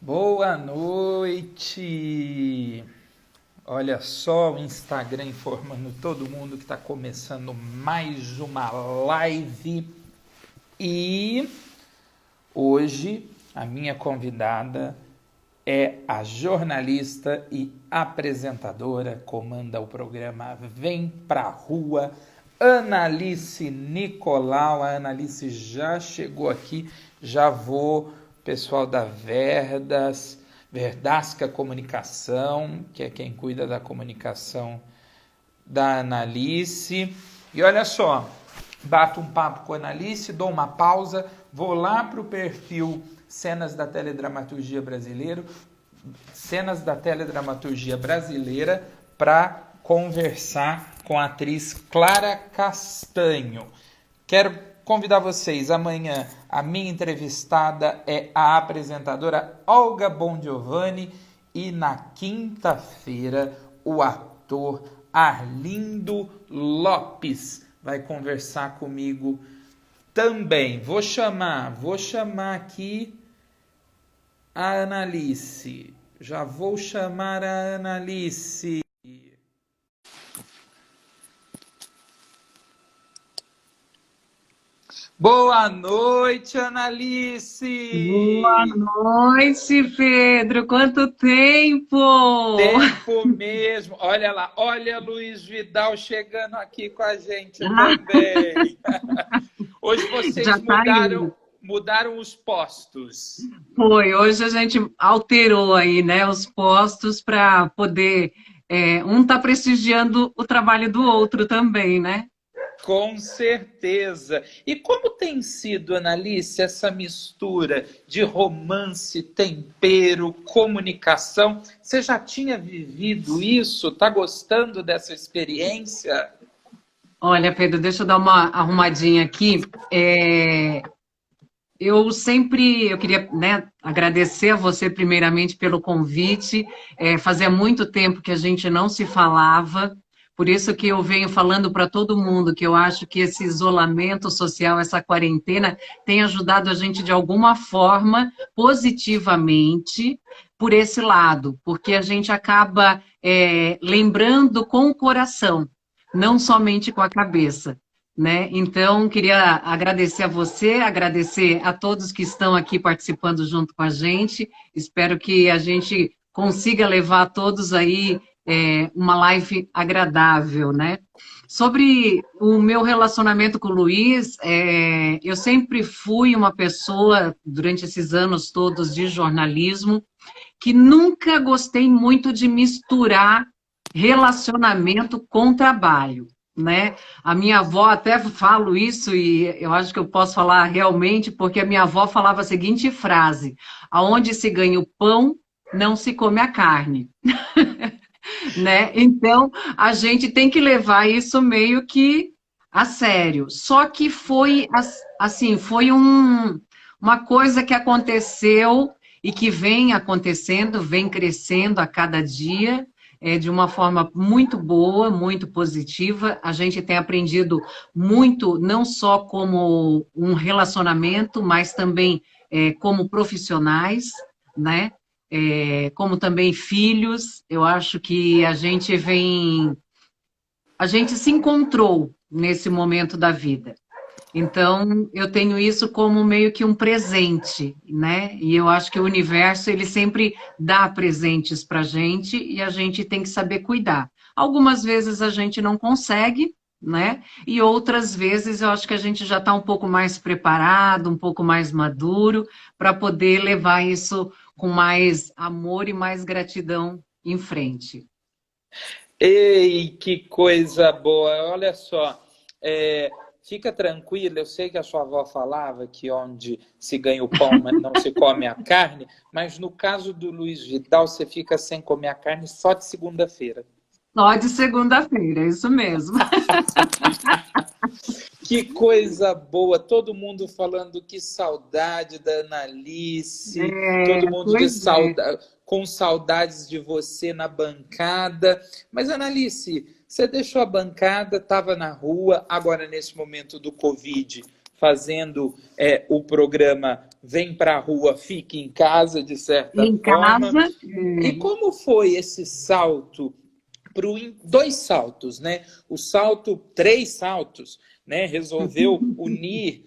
Boa noite! Olha só o Instagram informando todo mundo que está começando mais uma live e hoje a minha convidada é a jornalista e apresentadora, comanda o programa Vem Pra Rua, Analice Nicolau. A Analice já chegou aqui, já vou... Pessoal da Verdasca Comunicação, que é quem cuida da comunicação da Analice. E olha só, bato um papo com a Analice, dou uma pausa, vou lá para o perfil Cenas da Teledramaturgia Brasileira, para conversar com a atriz Clara Castanho. Quero convidar vocês, amanhã a minha entrevistada é a apresentadora Olga Bongiovanni e na quinta-feira o ator Arlindo Lopes vai conversar comigo também. Vou chamar aqui a Analice. Já vou chamar a Analice. Boa noite, Analice! Boa noite, Pedro! Quanto tempo! Tempo mesmo! Olha lá, olha Luiz Vidal chegando aqui com a gente também. Hoje vocês mudaram os postos. Foi, hoje a gente alterou aí, né, os postos para poder... um tá prestigiando o trabalho do outro também, né? Com certeza. E como tem sido, Analice, essa mistura de romance, tempero, comunicação? Você já tinha vivido isso? Está gostando dessa experiência? Olha, Pedro, deixa eu dar uma arrumadinha aqui. Eu queria, né, agradecer a você primeiramente pelo convite. Fazia muito tempo que a gente não se falava. Por isso que eu venho falando para todo mundo que eu acho que esse isolamento social, essa quarentena, tem ajudado a gente de alguma forma, positivamente, por esse lado, porque a gente acaba lembrando com o coração, não somente com a cabeça, né? Então, queria agradecer a você, agradecer a todos que estão aqui participando junto com a gente. Espero que a gente consiga levar todos aí uma live agradável, né? Sobre o meu relacionamento com o Luiz, eu sempre fui uma pessoa, durante esses anos todos de jornalismo, que nunca gostei muito de misturar relacionamento com trabalho, né? A minha avó, até falo isso, e eu acho que eu posso falar realmente, porque a minha avó falava a seguinte frase: aonde se ganha o pão, não se come a carne. Né? Então, a gente tem que levar isso meio que a sério. Só que foi assim, foi uma coisa que aconteceu e que vem acontecendo, vem crescendo a cada dia, de uma forma muito boa, muito positiva. A gente tem aprendido muito, não só como um relacionamento, mas também como profissionais, né? Como também filhos. Eu acho que a gente se encontrou nesse momento da vida. Então, eu tenho isso como meio que um presente, né? E eu acho que o universo, ele sempre dá presentes para a gente e a gente tem que saber cuidar. Algumas vezes a gente não consegue, né? E outras vezes eu acho que a gente já está um pouco mais preparado, um pouco mais maduro para poder levar isso com mais amor e mais gratidão em frente. Ei, que coisa boa! Olha só, fica tranquila, eu sei que a sua avó falava que onde se ganha o pão, mas não se come a carne, mas no caso do Luiz Vidal, você fica sem comer a carne só de segunda-feira. Só de segunda-feira, é isso mesmo. Que coisa boa, todo mundo falando que saudade da Analice, todo mundo com saudades de você na bancada. Mas, Analice, você deixou a bancada, estava na rua, agora nesse momento do Covid, fazendo o programa vem para a rua, fica em casa, de certa Em forma. casa. E como foi esse salto? Dois saltos, né? Três saltos, né? Resolveu unir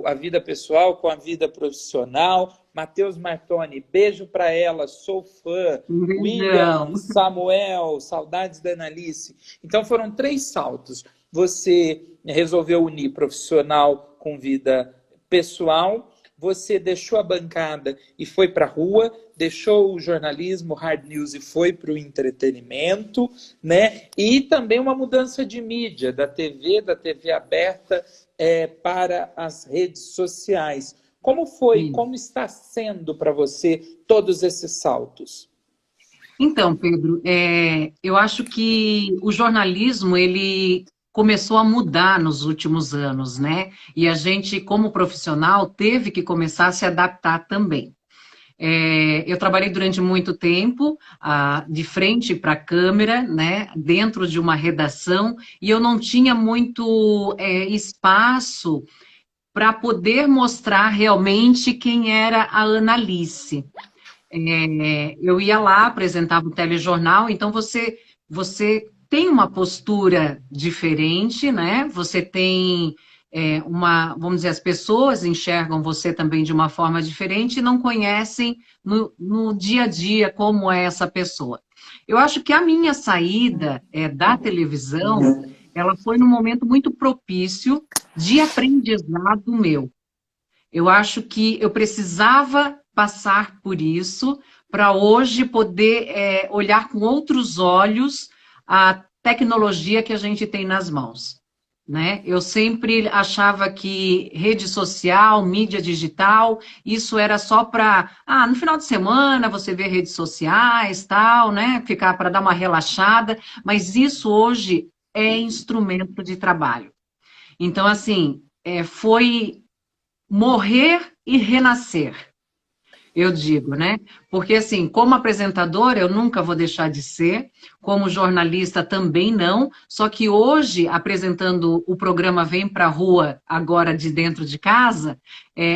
a vida pessoal com a vida profissional. Matheus Martoni, beijo para ela, sou fã. William, Beijão. Samuel, saudades da Analice. Então foram três saltos. Você resolveu unir profissional com vida pessoal, você deixou a bancada e foi para a rua, deixou o jornalismo, hard news e foi para o entretenimento, né? E também uma mudança de mídia, da TV aberta para as redes sociais. Como foi, como está sendo para você todos esses saltos? Então, Pedro, eu acho que o jornalismo, ele começou a mudar nos últimos anos, né? E a gente, como profissional, teve que começar a se adaptar também. Eu trabalhei durante muito tempo de frente para a câmera, né, dentro de uma redação, e eu não tinha muito espaço para poder mostrar realmente quem era a Analice. Eu ia lá, apresentava o telejornal, então você tem uma postura diferente, né? Você tem vamos dizer, as pessoas enxergam você também de uma forma diferente e não conhecem no dia a dia como é essa pessoa. Eu acho que a minha saída da televisão, ela foi num momento muito propício de aprendizado meu. Eu acho que eu precisava passar por isso para hoje poder olhar com outros olhos a tecnologia que a gente tem nas mãos, né? Eu sempre achava que rede social, mídia digital, isso era só para, no final de semana você vê redes sociais, tal, né? Ficar para dar uma relaxada, mas isso hoje é instrumento de trabalho. Então, assim, foi morrer e renascer, eu digo, né? Porque, assim, como apresentadora, eu nunca vou deixar de ser, como jornalista também não, só que hoje, apresentando o programa Vem Pra Rua, agora de dentro de casa,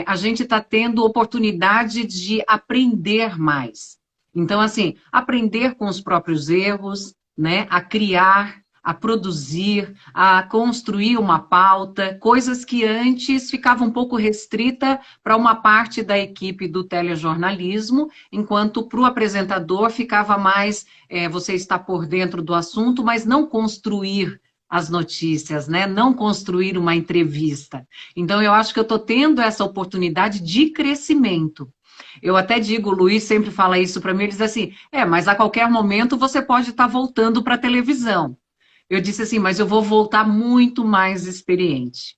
a gente está tendo oportunidade de aprender mais. Então, assim, aprender com os próprios erros, né? A criar, a produzir, a construir uma pauta, coisas que antes ficavam um pouco restrita para uma parte da equipe do telejornalismo, enquanto para o apresentador ficava mais você está por dentro do assunto, mas não construir as notícias, né? Não construir uma entrevista. Então, eu acho que eu estou tendo essa oportunidade de crescimento. Eu até digo, o Luiz sempre fala isso para mim, ele diz assim, mas a qualquer momento você pode estar voltando para a televisão. Eu disse assim, mas eu vou voltar muito mais experiente.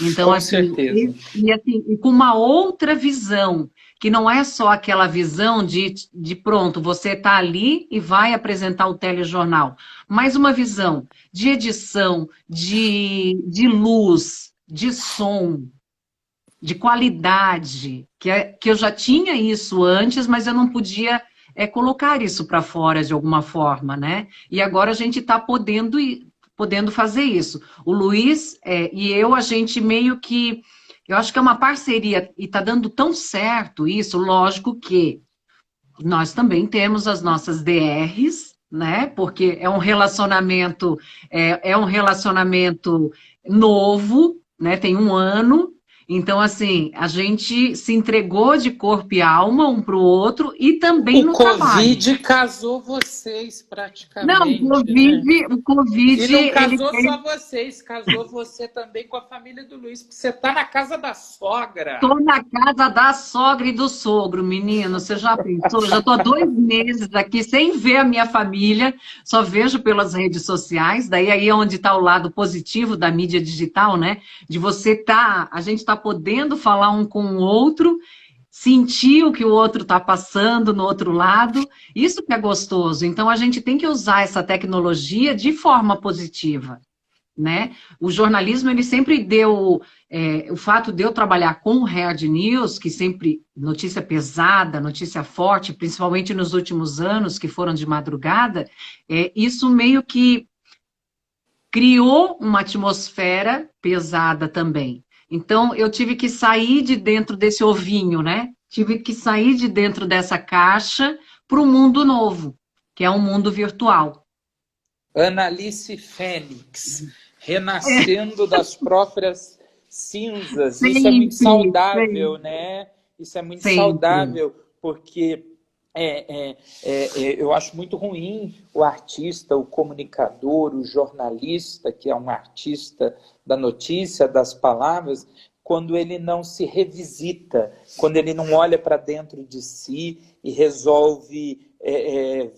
Então, Com assim, certeza. e com uma outra visão, que não é só aquela visão de pronto, você está ali e vai apresentar o telejornal, mas uma visão de edição, de luz, de som, de qualidade, que eu já tinha isso antes, mas eu não podia colocar isso para fora de alguma forma, né? E agora a gente está podendo fazer isso. O Luiz e eu, a gente meio que, eu acho que é uma parceria, e está dando tão certo isso, lógico que nós também temos as nossas DRs, né? Porque é um relacionamento novo, né? Tem 1 ano. Então, assim, a gente se entregou de corpo e alma um para o outro e também O no trabalho. Covid casou vocês Não, praticamente, né? O Covid, E não ele casou fez. só vocês, casou você também com a família do Luiz, porque você está na casa da sogra. Estou na casa da sogra e do sogro, menino. Você já pensou? Já estou há 2 meses aqui sem ver a minha família, só vejo pelas redes sociais. Daí aí é onde está o lado positivo da mídia digital, né? De a gente está podendo falar um com o outro, sentir o que o outro está passando no outro lado. Isso que é gostoso. Então a gente tem que usar essa tecnologia de forma positiva, né? O jornalismo, ele sempre deu, o fato de eu trabalhar com hard news, que sempre notícia pesada, notícia forte, principalmente nos últimos anos, que foram de madrugada, isso meio que criou uma atmosfera pesada também. Então, eu tive que sair de dentro desse ovinho, né? Tive que sair de dentro dessa caixa para o mundo novo, que é um mundo virtual. Annalice Fênix, renascendo das próprias cinzas. Isso é muito Sempre, saudável, né? Isso é muito sempre. saudável, porque eu acho muito ruim o artista, o comunicador, o jornalista, que é um artista da notícia, das palavras, quando ele não se revisita, quando ele não olha para dentro de si e resolve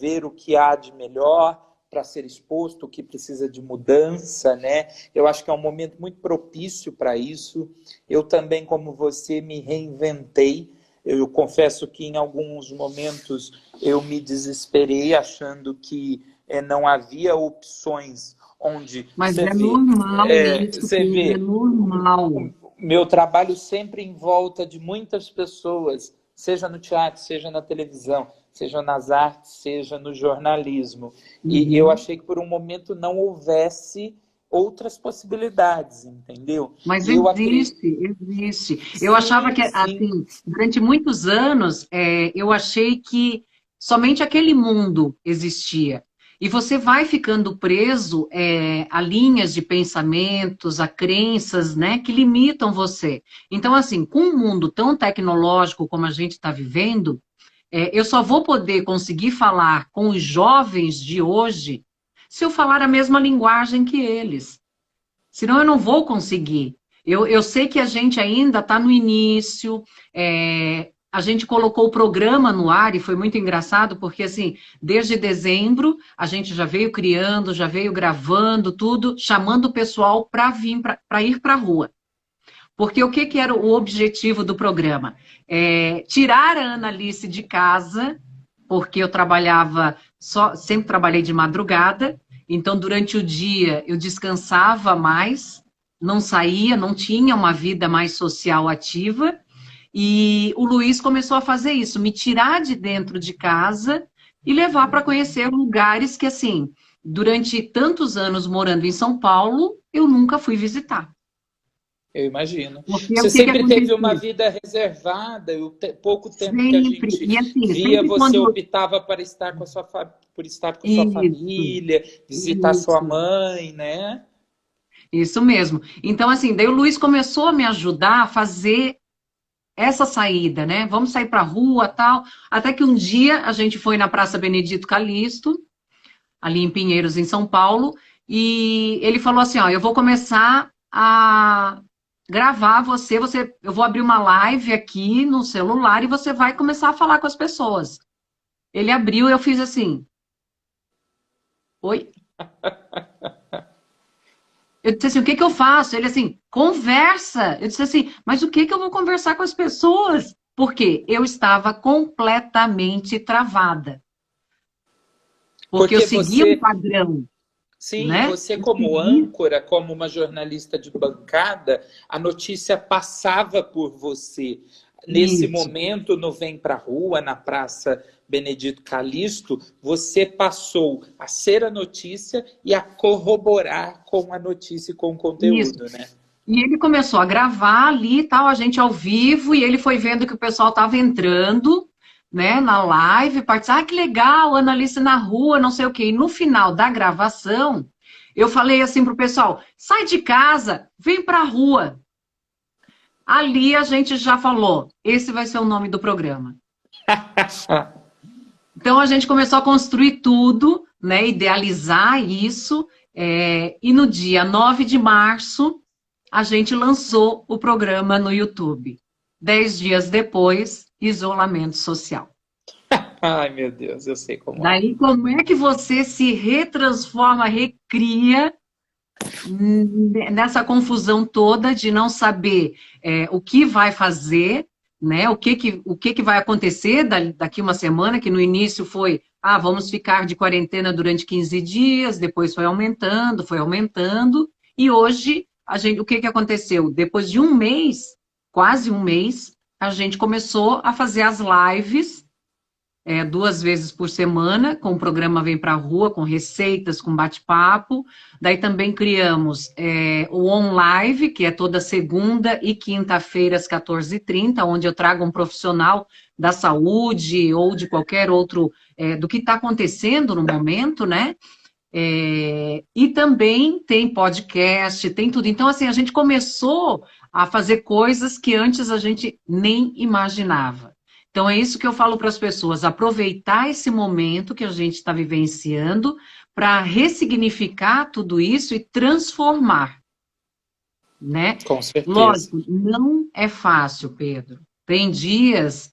ver o que há de melhor para ser exposto, o que precisa de mudança, né? Eu acho que é um momento muito propício para isso. Eu também, como você, me reinventei. Eu confesso que em alguns momentos eu me desesperei achando que não havia opções onde Mas é normal isso, você Pedro, é vê normal. o meu trabalho sempre em volta de muitas pessoas, seja no teatro, seja na televisão, seja nas artes, seja no jornalismo. E eu Uhum. achei que por um momento não houvesse outras possibilidades, entendeu? Mas E eu acredito. existe, existe. Eu achava que, Sim, sim. assim, durante muitos anos, eu achei que somente aquele mundo existia. E você vai ficando preso, a linhas de pensamentos, a crenças, né, que limitam você. Então, assim, com um mundo tão tecnológico como a gente está vivendo, eu só vou poder conseguir falar com os jovens de hoje se eu falar a mesma linguagem que eles. Senão eu não vou conseguir. Eu sei que a gente ainda está no início, a gente colocou o programa no ar e foi muito engraçado, porque assim, desde dezembro a gente já veio criando, já veio gravando tudo, chamando o pessoal para vir, para ir para a rua. Porque o que, que era o objetivo do programa? Tirar a Annalice de casa, porque eu trabalhava sempre trabalhei de madrugada, então durante o dia eu descansava mais, não saía, não tinha uma vida mais social ativa, e o Luiz começou a fazer isso, me tirar de dentro de casa e levar para conhecer lugares que, assim, durante tantos anos morando em São Paulo, eu nunca fui visitar. Eu imagino. Porque o Você que que sempre teve uma acontecia? vida reservada, e o pouco tempo que a Sempre. gente E assim, via, sempre você quando. optava para estar com a por estar com a sua Isso, família, visitar sua isso, mãe, né? isso mesmo. Então, assim, daí o Luiz começou a me ajudar a fazer essa saída, né? Vamos sair para a rua, tal. Até que um dia a gente foi na Praça Benedito Calixto, ali em Pinheiros, em São Paulo, e ele falou assim: ó, eu vou começar a gravar eu vou abrir uma live aqui no celular e você vai começar a falar com as pessoas. Ele abriu, eu fiz assim, oi? Eu disse assim, o que que eu faço? Ele assim, conversa. Eu disse assim, mas o que que eu vou conversar com as pessoas? Porque eu estava completamente travada. Porque eu Porque seguia um você, padrão, sim, né? você Eu como seguia âncora, como uma jornalista de bancada, a notícia passava por você. Nesse isso. momento, no Vem Pra Rua, na Praça Benedito Calixto, você passou a ser a notícia e a corroborar com a notícia e com o Isso. conteúdo, né? E ele começou a gravar ali e tal, a gente ao vivo, e ele foi vendo que o pessoal estava entrando, né, na live, participando, que legal, Annalise na rua, não sei o quê. E no final da gravação, eu falei assim pro pessoal, sai de casa, vem pra rua. Ali a gente já falou, esse vai ser o nome do programa. Então a gente começou a construir tudo, né, idealizar isso, e no dia 9 de março, a gente lançou o programa no YouTube. 10 dias depois, isolamento social. Ai, meu Deus, eu sei como é. Daí, como é que você se retransforma, recria nessa confusão toda de não saber o que vai fazer, né? O que vai acontecer daqui uma semana, que no início foi, vamos ficar de quarentena durante 15 dias, depois foi aumentando, e hoje o que aconteceu? Depois de um mês, quase um mês, a gente começou a fazer as lives 2 vezes por semana, com o programa Vem Pra Rua, com receitas, com bate-papo. Daí também criamos o On Live, que é toda segunda e quinta-feira, às 14h30, onde eu trago um profissional da saúde ou de qualquer outro, do que está acontecendo no momento, né? E também tem podcast, tem tudo. Então, assim, a gente começou a fazer coisas que antes a gente nem imaginava. Então, é isso que eu falo para as pessoas, aproveitar esse momento que a gente está vivenciando para ressignificar tudo isso e transformar, né? Com certeza. Lógico, não é fácil, Pedro. Tem dias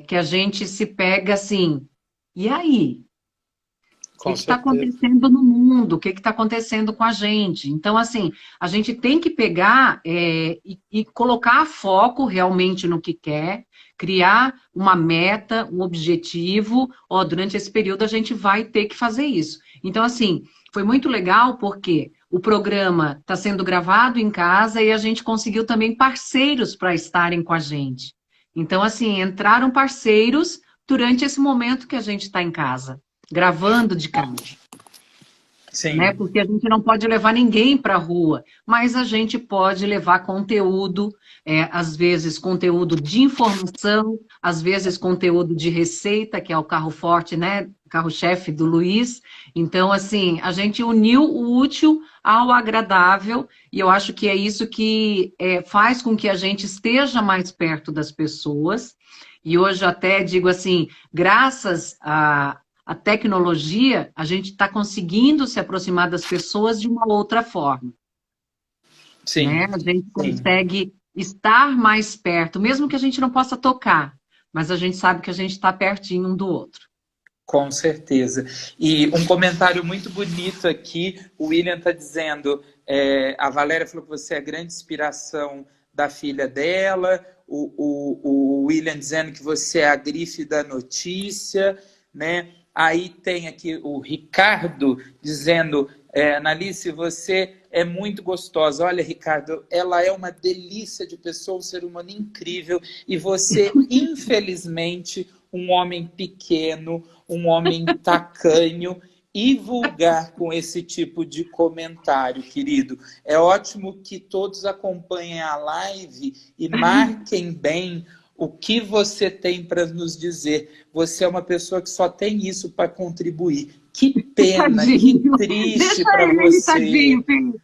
que a gente se pega assim, e aí? O que Com está certeza. acontecendo no mundo? O que está acontecendo com a gente? Então, assim, a gente tem que pegar e colocar foco realmente no que quer, criar uma meta, um objetivo. Ó, durante esse período a gente vai ter que fazer isso. Então, assim, foi muito legal porque o programa está sendo gravado em casa e a gente conseguiu também parceiros para estarem com a gente. Então, assim, entraram parceiros durante esse momento que a gente está em casa, gravando de casa, né? Sim. Porque a gente não pode levar ninguém para a rua, mas a gente pode levar conteúdo, às vezes conteúdo de informação, às vezes conteúdo de receita, que é o carro forte, né? Carro-chefe do Luiz. Então, assim, a gente uniu o útil ao agradável, e eu acho que é isso que faz com que a gente esteja mais perto das pessoas. E hoje até digo assim, graças a tecnologia, a gente está conseguindo se aproximar das pessoas de uma outra forma, né? Sim. A gente Sim. consegue estar mais perto, mesmo que a gente não possa tocar, mas a gente sabe que a gente está pertinho um do outro. Com certeza. E um comentário muito bonito aqui, o William está dizendo, a Valéria falou que você é a grande inspiração da filha dela, o William dizendo que você é a grife da notícia, né? Aí tem aqui o Ricardo dizendo, Analice, você é muito gostosa. Olha, Ricardo, ela é uma delícia de pessoa, um ser humano incrível, e você, infelizmente, um homem pequeno, um homem tacanho e vulgar com esse tipo de comentário, querido. É ótimo que todos acompanhem a live e marquem bem o que você tem para nos dizer. Você é uma pessoa que só tem isso para contribuir. Que pena, Tadinho. que triste Deixa para ele, você. tadinho, Pedro.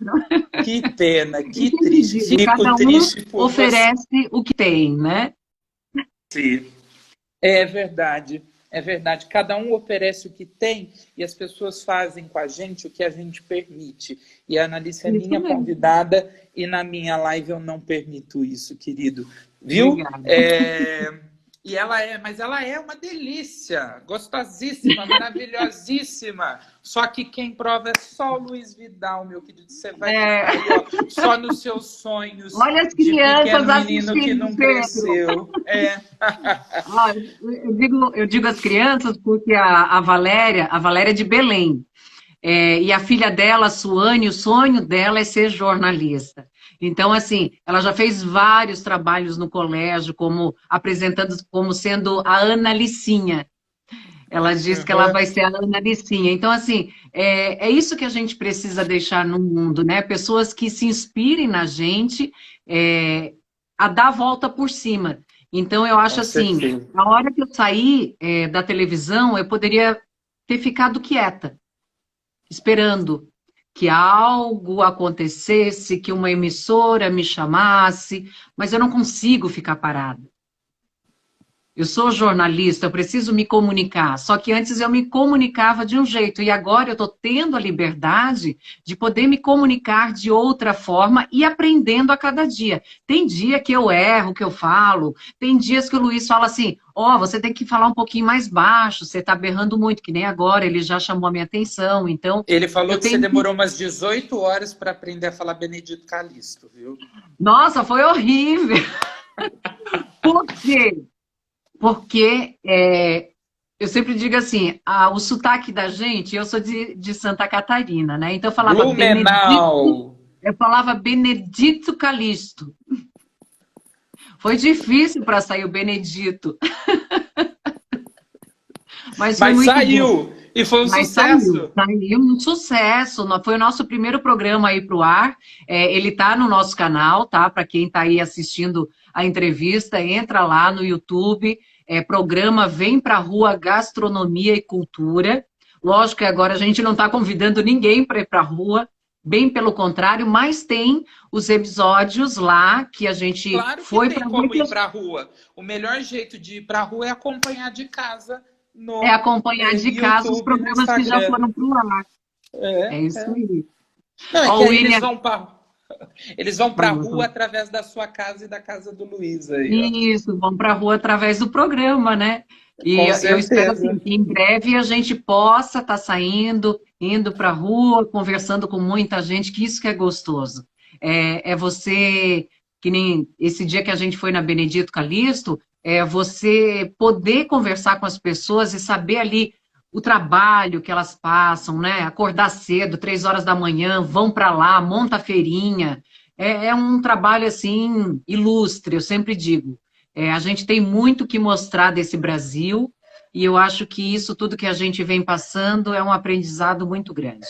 Que pena, que Eu te triste. digo, Fico cada um triste por você. oferece o que tem, né? É verdade, é verdade. Cada um oferece o que tem e as pessoas fazem com a gente o que a gente permite. E a Analice é Isso minha mesmo. convidada e na minha live eu não permito isso, querido. Viu? Obrigada. Mas ela é uma delícia, gostosíssima, maravilhosíssima. Só que quem prova é só o Luiz Vidal, meu querido. Você vai ficar aí, ó, só nos seus sonhos Olha as de crianças pequeno menino que assistindo, não Pedro. cresceu. Olha, eu digo as crianças porque a Valéria é de Belém. E a filha dela, a Suane, o sonho dela é ser jornalista. Então, assim, ela já fez vários trabalhos no colégio, como apresentando como sendo a Ana Licinha. Ela diz que ela Uhum. vai ser a Ana Licinha. Então, assim, é isso que a gente precisa deixar no mundo, né? Pessoas que se inspirem na gente a dar a volta por cima. Então, eu acho Com assim, certeza. na hora que eu saí da televisão, eu poderia ter ficado quieta, esperando que algo acontecesse, que uma emissora me chamasse, mas eu não consigo ficar parada. Eu sou jornalista, eu preciso me comunicar. Só que antes eu me comunicava de um jeito e agora eu estou tendo a liberdade de poder me comunicar de outra forma e aprendendo a cada dia. Tem dia que eu erro, que eu falo. Tem dias que o Luiz fala assim: ó, você tem que falar um pouquinho mais baixo, você está berrando muito, que nem agora, ele já chamou a minha atenção. Então, Ele falou eu que você tenho que... demorou umas 18 horas para aprender a falar Benedito Calixto, viu? Nossa, foi horrível. Por quê? Porque eu sempre digo assim, o sotaque da gente, eu sou de Santa Catarina, né? Então Blumenau! eu falava Benedito Calixto. Foi difícil para sair o Benedito. Mas foi Mas muito bom. saiu, e foi um Mas saiu, sucesso. saiu um sucesso. Foi o nosso primeiro programa aí para o ar. Ele está no nosso canal, tá? Para quem está aí assistindo a entrevista, entra lá no YouTube. Programa Vem Pra Rua Gastronomia e Cultura. Lógico que agora a gente não está convidando ninguém para ir para a rua, bem pelo contrário, mas tem os episódios lá que a gente Claro que foi tem para a rua. como ir para a rua. O melhor jeito de ir para a rua é acompanhar de casa É no acompanhar de casa os YouTube, no programas que já Instagram. foram para o ar. É É, isso é. aí. Não, é que Ó, aí William. eles vão para a rua através da sua casa e da casa do Luiz aí, ó. Isso, vão para a rua através do programa, né? E Com eu espero assim, certeza. que em breve a gente possa estar saindo, indo para a rua, conversando com muita gente, que isso que é gostoso. É você, que nem esse dia que a gente foi na Benedito Calixto, é você poder conversar com as pessoas e saber ali o trabalho que elas passam, né? Acordar cedo, 3 horas da manhã, vão para lá, monta a feirinha. É um trabalho, assim, ilustre, eu sempre digo. A gente tem muito que mostrar desse Brasil, e eu acho que isso tudo que a gente vem passando é um aprendizado muito grande.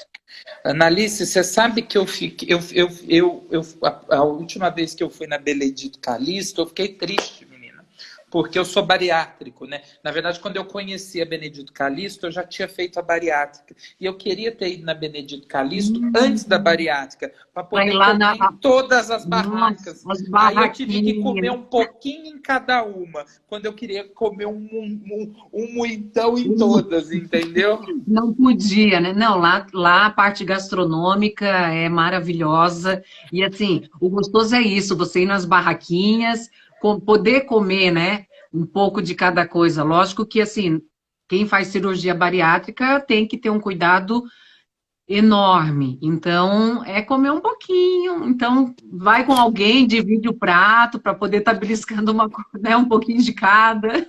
Analice, você sabe que eu fiquei. A última vez que eu fui na Benedito Calixto, eu fiquei triste, menina. Porque eu sou bariátrico, né? Na verdade, quando eu conheci a Benedito Calixto, eu já tinha feito a bariátrica. E eu queria ter ido na Benedito Calixto antes da bariátrica, para Vai poder lá comer em todas as nossa, barracas. as Aí eu tive que comer barraquinhas. um pouquinho em cada uma, quando eu queria comer um muitão em todas, entendeu? Não podia, né? Não, lá a parte gastronômica é maravilhosa. E assim, o gostoso é isso, você ir nas barraquinhas, poder comer, né? Um pouco de cada coisa. Lógico que assim, quem faz cirurgia bariátrica tem que ter um cuidado enorme. Então, é comer um pouquinho. Então, vai com alguém, divide o prato para poder estar beliscando né, um pouquinho de cada.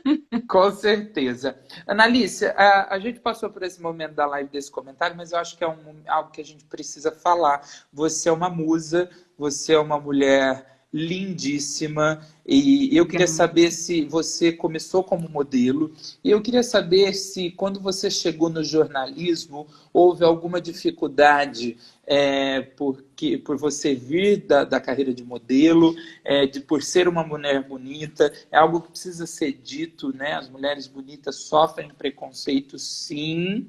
Com certeza. Analice, a gente passou por esse momento da live desse comentário, mas eu acho que é algo que a gente precisa falar. Você é uma musa, você é uma mulher lindíssima, e eu queria saber se você começou como modelo, e eu queria saber se, quando você chegou no jornalismo, houve alguma dificuldade por você vir da carreira de modelo, por ser uma mulher bonita. É algo que precisa ser dito, né? As mulheres bonitas sofrem preconceito, sim,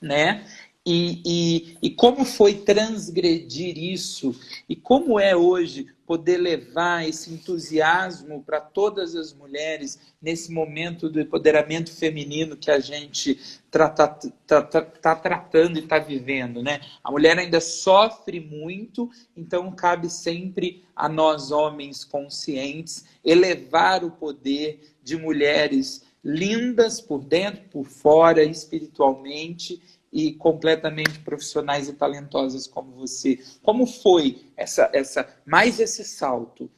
né? E como foi transgredir isso? E como é hoje poder levar esse entusiasmo para todas as mulheres nesse momento do empoderamento feminino que a gente está tratando e está vivendo, né? A mulher ainda sofre muito, então cabe sempre a nós, homens conscientes, elevar o poder de mulheres lindas por dentro, por fora, espiritualmente, e completamente profissionais e talentosas como você. Como foi mais esse salto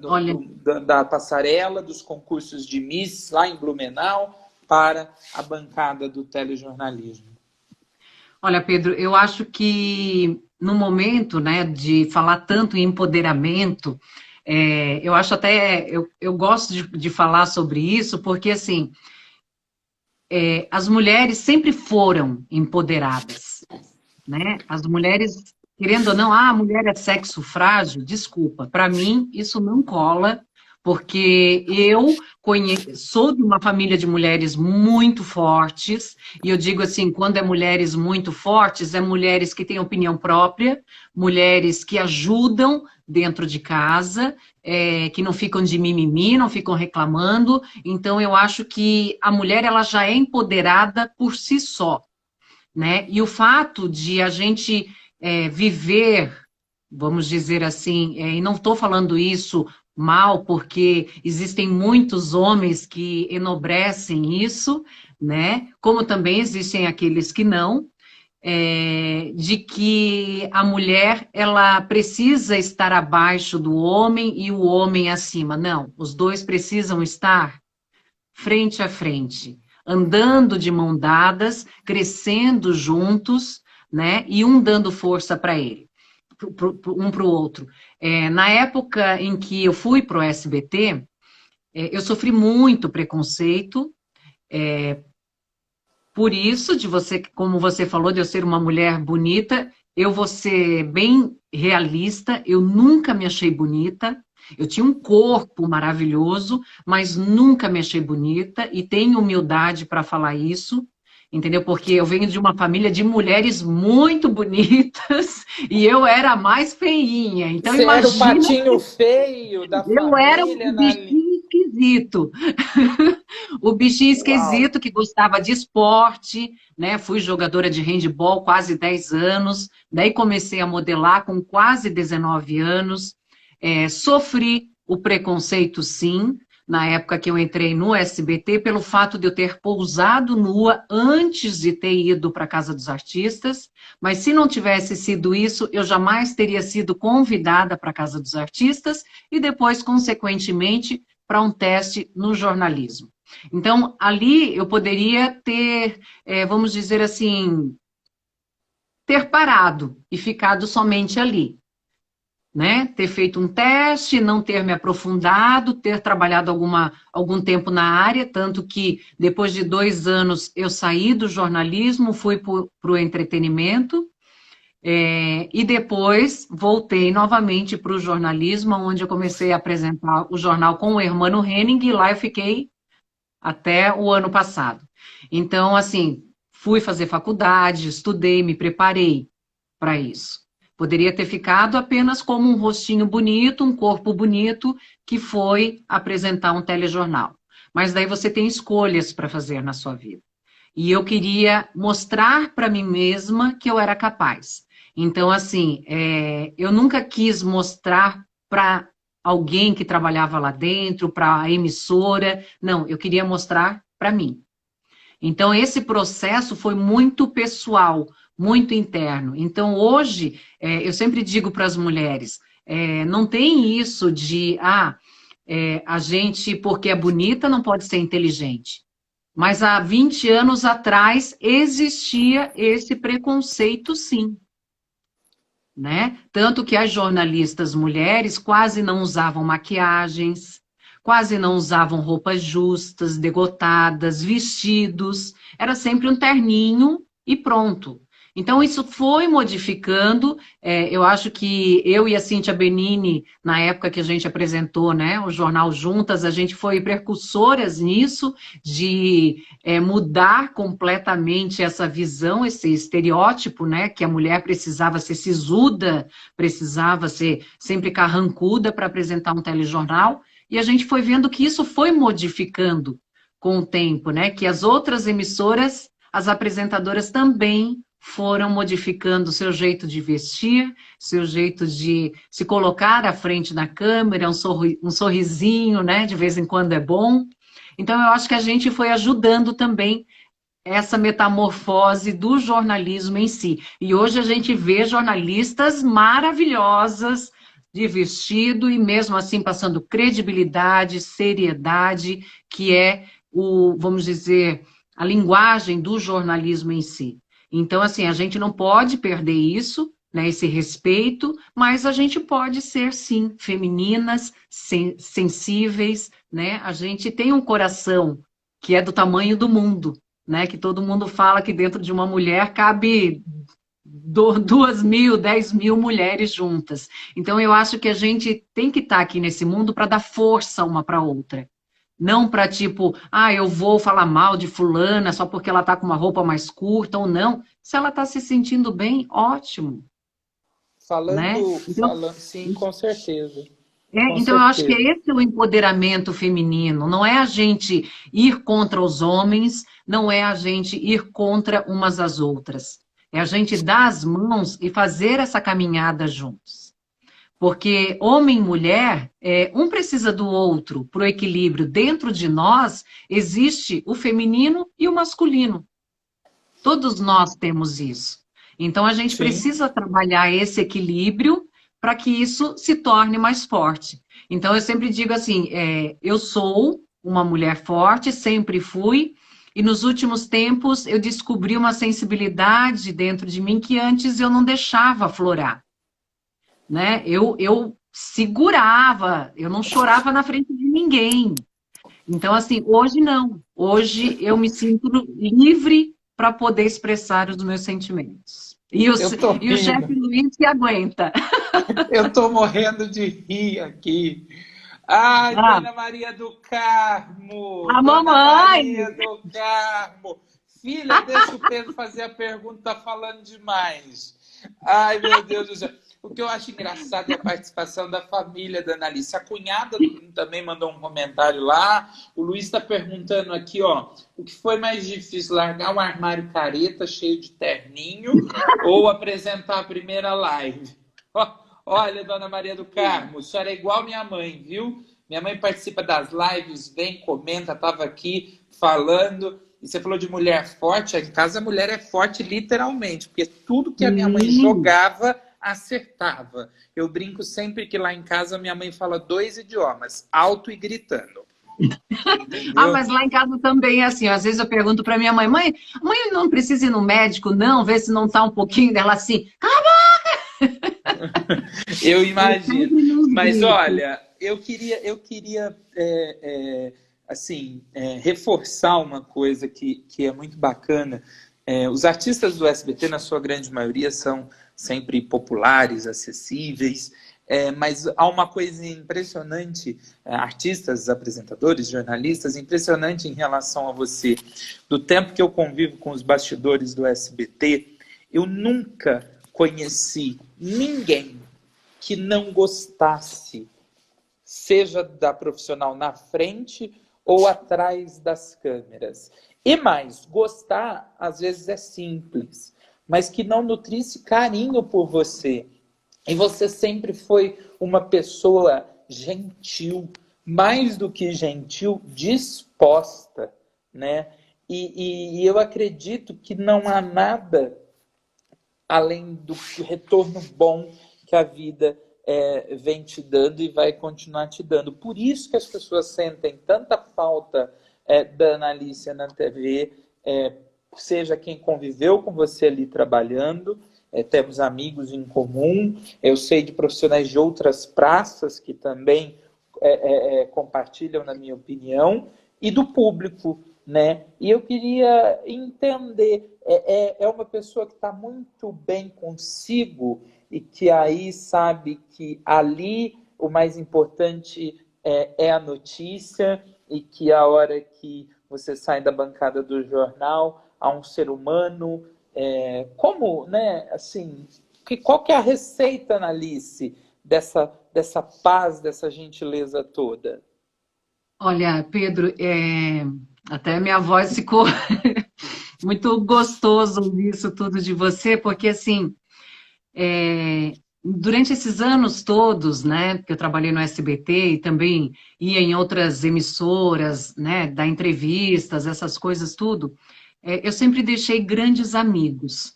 Olha, da passarela, dos concursos de Miss lá em Blumenau, para a bancada do telejornalismo? olha, Pedro, eu acho que no momento, né, de falar tanto em empoderamento, eu acho até, eu gosto de falar sobre isso, porque assim, as mulheres sempre foram empoderadas, né? As mulheres, querendo ou não, a mulher é sexo frágil, desculpa, para mim isso não cola, porque eu sou de uma família de mulheres muito fortes, e eu digo assim, quando é mulheres muito fortes, é mulheres que têm opinião própria, mulheres que ajudam dentro de casa, que não ficam de mimimi, não ficam reclamando. Então eu acho que a mulher ela já é empoderada por si só, né? E o fato de a gente viver, vamos dizer assim, e não estou falando isso mal, porque existem muitos homens que enobrecem isso, né? Como também existem aqueles que não, de que a mulher ela precisa estar abaixo do homem e o homem acima. Não, os dois precisam estar frente a frente, andando de mão dadas, crescendo juntos, né? E um dando força para ele, um para o outro. Na época em que eu fui para o SBT, eu sofri muito preconceito, por isso, de você, como você falou, de eu ser uma mulher bonita, eu vou ser bem realista, eu nunca me achei bonita. Eu tinha um corpo maravilhoso, mas nunca me achei bonita e tenho humildade para falar isso, entendeu? Porque eu venho de uma família de mulheres muito bonitas e eu era a mais feinha. Então Você era o imagina, patinho feio da eu era família, o bichinho esquisito. O bichinho Uau! esquisito que gostava de esporte, né? Fui jogadora de handebol quase 10 anos, daí comecei a modelar com quase 19 anos. Sofri o preconceito, sim, na época que eu entrei no SBT, pelo fato de eu ter pousado nua antes de ter ido para a Casa dos Artistas, mas se não tivesse sido isso, eu jamais teria sido convidada para a Casa dos Artistas e depois, consequentemente, para um teste no jornalismo. Então, ali eu poderia ter, vamos dizer assim, ter parado e ficado somente ali, né? Ter feito um teste, não ter me aprofundado, ter trabalhado algum tempo na área, tanto que depois de 2 anos eu saí do jornalismo, fui para o entretenimento, e depois voltei novamente para o jornalismo, onde eu comecei a apresentar o jornal com o Hermano Henning, e lá eu fiquei até o ano passado. Então, assim, fui fazer faculdade, estudei, me preparei para isso. Poderia ter ficado apenas como um rostinho bonito, um corpo bonito, que foi apresentar um telejornal. Mas daí você tem escolhas para fazer na sua vida. E eu queria mostrar para mim mesma que eu era capaz. Então, assim, eu nunca quis mostrar para alguém que trabalhava lá dentro, para a emissora. Não, eu queria mostrar para mim. Então, esse processo foi muito pessoal, muito interno. Então, hoje, eu sempre digo para as mulheres, não tem isso de, a gente, porque é bonita, não pode ser inteligente. Mas há 20 anos atrás existia esse preconceito, sim, né? Tanto que as jornalistas mulheres quase não usavam maquiagens, quase não usavam roupas justas, degotadas, vestidos, era sempre um terninho e pronto. Então, isso foi modificando. Eu acho que eu e a Cíntia Benini, na época que a gente apresentou, né, o jornal juntas, a gente foi precursoras nisso, de mudar completamente essa visão, esse estereótipo, né, que a mulher precisava ser sisuda, precisava ser sempre carrancuda para apresentar um telejornal, e a gente foi vendo que isso foi modificando com o tempo, né, que as outras emissoras, as apresentadoras também foram modificando o seu jeito de vestir, seu jeito de se colocar à frente da câmera, um sorrisinho, né, de vez em quando é bom. Então, eu acho que a gente foi ajudando também essa metamorfose do jornalismo em si. E hoje a gente vê jornalistas maravilhosas de vestido e mesmo assim passando credibilidade, seriedade, que é vamos dizer, a linguagem do jornalismo em si. Então, assim, a gente não pode perder isso, né, esse respeito, mas a gente pode ser, sim, femininas, sensíveis, né? A gente tem um coração que é do tamanho do mundo, né? Que todo mundo fala que dentro de uma mulher cabe 2.000, 10.000 mulheres juntas. Então, eu acho que a gente tem que estar aqui nesse mundo para dar força uma para a outra. Não para tipo, eu vou falar mal de fulana só porque ela está com uma roupa mais curta ou não. Se ela está se sentindo bem, ótimo, né? Então, Falando, sim, com certeza. Com então eu acho que certeza. esse é o empoderamento feminino. Não é a gente ir contra os homens, não é a gente ir contra umas às outras. É a gente dar as mãos e fazer essa caminhada juntos. Porque homem e mulher, um precisa do outro para o equilíbrio. Dentro de nós existe o feminino e o masculino. Todos nós temos isso. Então a gente Sim. precisa trabalhar esse equilíbrio para que isso se torne mais forte. Então eu sempre digo assim, eu sou uma mulher forte, sempre fui, e nos últimos tempos eu descobri uma sensibilidade dentro de mim que antes eu não deixava aflorar, né? Eu segurava, eu não chorava na frente de ninguém. Então, assim, hoje não. Hoje eu me sinto livre para poder expressar os meus sentimentos. E o chefe rindo. Luiz que aguenta. Eu tô morrendo de rir aqui. Ai, Ah, Dona Maria do Carmo! a Dona mamãe! Maria do Carmo! Filha, deixa o Pedro fazer a pergunta, tá falando demais. Ai, meu Deus do céu. O que eu acho engraçado é a participação da família da Annalise. A cunhada também mandou um comentário lá. O Luiz está perguntando aqui, ó, o que foi mais difícil, largar um armário careta cheio de terninho ou apresentar a primeira live? Olha, Dona Maria do Carmo, a senhora é igual minha mãe, viu? Minha mãe participa das lives, vem, comenta, estava aqui falando. E você falou de mulher forte. Em casa a mulher é forte literalmente, porque tudo que a minha mãe jogava, acertava. Eu brinco sempre que lá em casa minha mãe fala 2 idiomas, alto e gritando. Ah, Entendeu? mas lá em casa também é assim. Às vezes eu pergunto para minha mãe, mãe, não precisa ir no médico, não, ver se não tá um pouquinho dela assim. Eu imagino. Sempre nos Mas gritos. olha, eu queria reforçar uma coisa que é muito bacana. Os artistas do SBT, na sua grande maioria, são sempre populares, acessíveis, mas há uma coisa impressionante, artistas, apresentadores, jornalistas, impressionante em relação a você. Do tempo que eu convivo com os bastidores do SBT, eu nunca conheci ninguém que não gostasse, seja da profissional na frente ou atrás das câmeras. E mais, gostar às vezes é simples, mas que não nutrisse carinho por você. E você sempre foi uma pessoa gentil, mais do que gentil, disposta, né? E eu acredito que não há nada além do retorno bom que a vida vem te dando e vai continuar te dando. Por isso que as pessoas sentem tanta falta da Annalise na TV, seja quem conviveu com você ali trabalhando, temos amigos em comum, eu sei de profissionais de outras praças que também compartilham, na minha opinião, e do público, né? E eu queria entender, é uma pessoa que está muito bem consigo e que aí sabe que ali o mais importante é a notícia e que a hora que você sai da bancada do jornal há um ser humano, como, né, assim, qual que é a receita, Annalise, dessa paz, dessa gentileza toda? Olha, Pedro, até minha voz ficou muito gostoso ouvir isso tudo de você, porque assim, durante esses anos todos, né, que eu trabalhei no SBT e também ia em outras emissoras, né, dar entrevistas, essas coisas tudo, eu sempre deixei grandes amigos.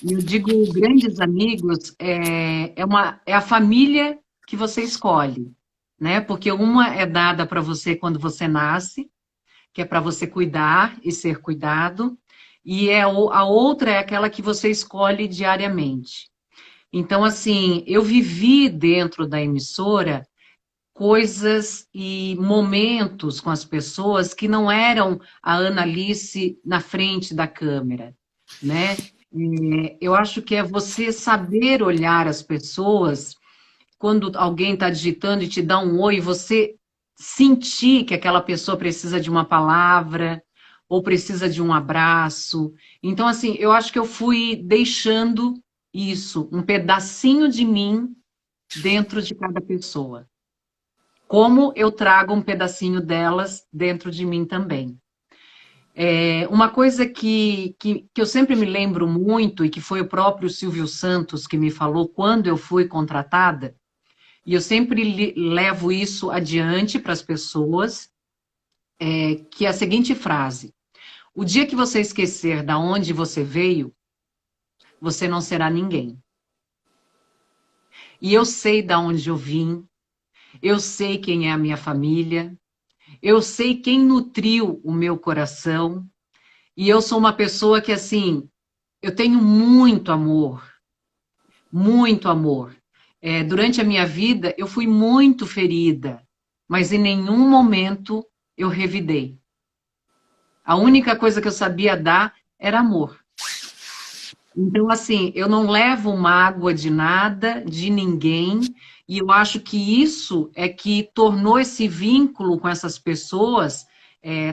E eu digo grandes amigos, é a família que você escolhe, né? Porque uma é dada para você quando você nasce, que é para você cuidar e ser cuidado, e a outra é aquela que você escolhe diariamente. Então, assim, eu vivi dentro da emissora coisas e momentos com as pessoas que não eram a Annalise na frente da câmera, né? Eu acho que é você saber olhar as pessoas quando alguém está digitando e te dá um oi, você sentir que aquela pessoa precisa de uma palavra ou precisa de um abraço. Então, assim, eu acho que eu fui deixando isso, um pedacinho de mim dentro de cada pessoa. Como eu trago um pedacinho delas dentro de mim também. Uma coisa que eu sempre me lembro muito, e que foi o próprio Silvio Santos que me falou quando eu fui contratada, e eu sempre levo isso adiante para as pessoas, que é a seguinte frase: o dia que você esquecer da onde você veio, você não será ninguém. E eu sei da onde eu vim, eu sei quem é a minha família, eu sei quem nutriu o meu coração, e eu sou uma pessoa que, assim, eu tenho muito amor, muito amor. Durante a minha vida, eu fui muito ferida, mas em nenhum momento eu revidei. A única coisa que eu sabia dar era amor. Então, assim, eu não levo mágoa de nada, de ninguém, e eu acho que isso é que tornou esse vínculo com essas pessoas,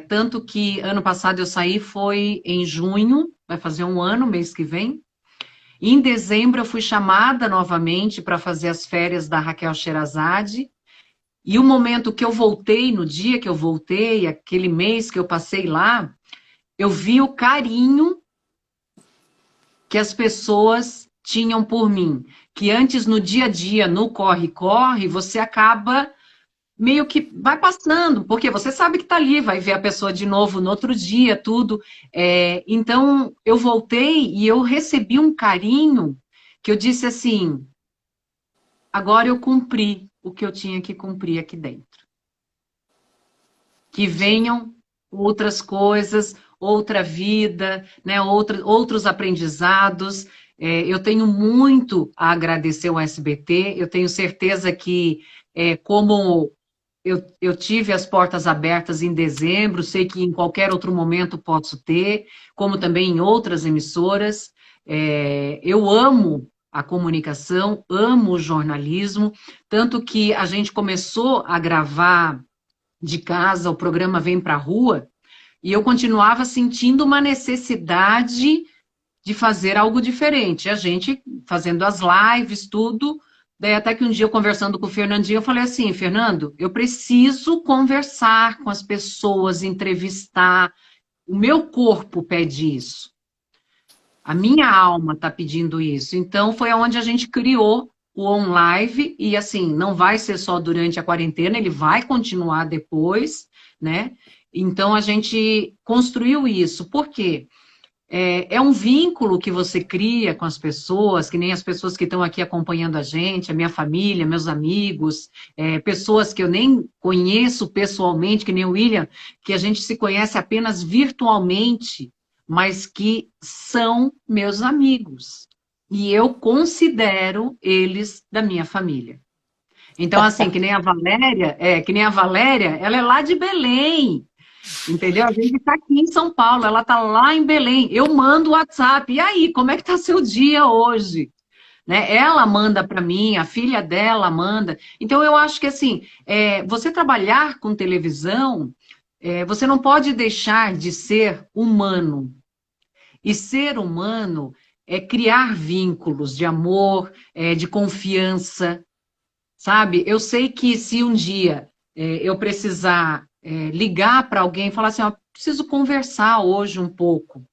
tanto que ano passado eu saí foi em junho, vai fazer um ano, mês que vem. Em dezembro eu fui chamada novamente para fazer as férias da Raquel Sherazade, e o momento que eu voltei, no dia que eu voltei, aquele mês que eu passei lá, eu vi o carinho que as pessoas tinham por mim. Que antes, no dia a dia, no corre-corre, você acaba meio que vai passando, porque você sabe que está ali, vai ver a pessoa de novo no outro dia, tudo. Então, eu voltei e eu recebi um carinho que eu disse assim, agora eu cumpri o que eu tinha que cumprir aqui dentro. Que venham outras coisas, outra vida, né, outros aprendizados. Eu tenho muito a agradecer ao SBT, eu tenho certeza que, como eu tive as portas abertas em dezembro, sei que em qualquer outro momento posso ter, como também em outras emissoras. Eu amo a comunicação, amo o jornalismo, tanto que a gente começou a gravar de casa, o programa Vem Pra Rua, e eu continuava sentindo uma necessidade de fazer algo diferente. A gente fazendo as lives, tudo. Daí até que um dia, eu conversando com o Fernandinho, eu falei assim, Fernando, eu preciso conversar com as pessoas, entrevistar. O meu corpo pede isso. A minha alma está pedindo isso. Então, foi onde a gente criou o OnLive, e assim, não vai ser só durante a quarentena, ele vai continuar depois, né? Então, a gente construiu isso. Por quê? É um vínculo que você cria com as pessoas, que nem as pessoas que estão aqui acompanhando a gente, a minha família, meus amigos, pessoas que eu nem conheço pessoalmente, que nem o William, que a gente se conhece apenas virtualmente, mas que são meus amigos. E eu considero eles da minha família. Então, assim, que nem a Valéria, ela é lá de Belém. Entendeu? A gente está aqui em São Paulo, ela está lá em Belém. Eu mando o WhatsApp. E aí, como é que está seu dia hoje? Né? Ela manda para mim, a filha dela manda. Então, eu acho que assim, você trabalhar com televisão, você não pode deixar de ser humano. E ser humano é criar vínculos de amor, de confiança, sabe? Eu sei que se um dia eu precisar ligar para alguém e falar assim, ó, preciso conversar hoje um pouco.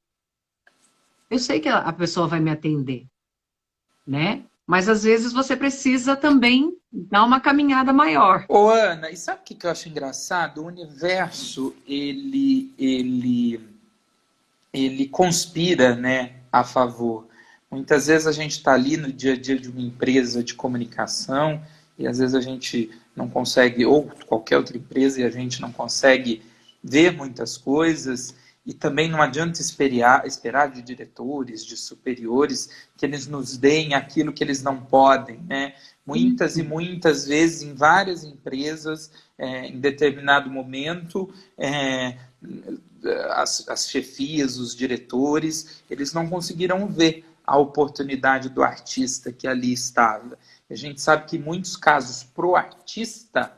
Eu sei que a pessoa vai me atender, né? Mas às vezes você precisa também dar uma caminhada maior. Ô, Ana, e sabe o que eu acho engraçado? O universo, ele conspira, né, a favor. Muitas vezes a gente está ali no dia a dia de uma empresa de comunicação e às vezes a gente não consegue, ou qualquer outra empresa, e a gente não consegue ver muitas coisas, e também não adianta esperar de diretores, de superiores, que eles nos deem aquilo que eles não podem, né? Muitas e muitas vezes, em várias empresas, em determinado momento, as chefias, os diretores, eles não conseguiram ver a oportunidade do artista que ali estava. A gente sabe que em muitos casos, para o artista,